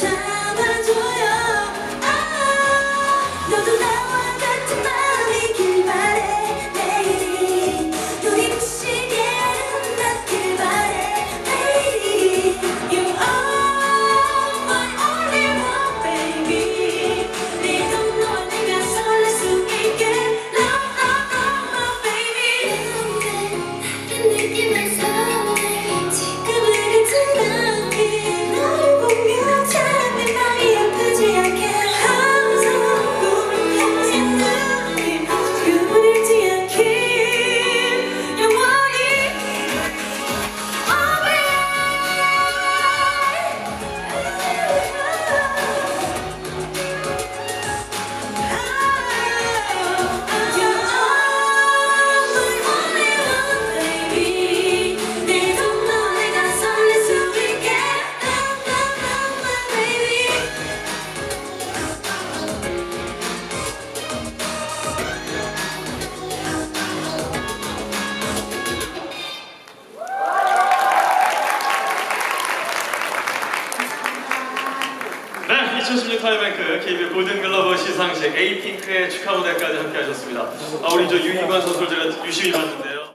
잡아줘요. 너도 나와 같은 마음이길 바래. 매일이 눈이 부시게 아름답길 바래. 매일이 You are my only one baby. 네도 널 내가 설렐 수 있게 Love love love love baby. 다른 느낌의 설레 지금은 괜찮아. 너를 보며 잠이 많이 아프지 않게 항상 꿈을 같은 느낌 꿈을 잃지 않길 영원히 네, 2016 타이밍크 KBS 골든글러브 시상식 에이핑크의 축하 무대까지 함께 하셨습니다. 우리 저 유희관 선수를 제가 유심히 봤는데요.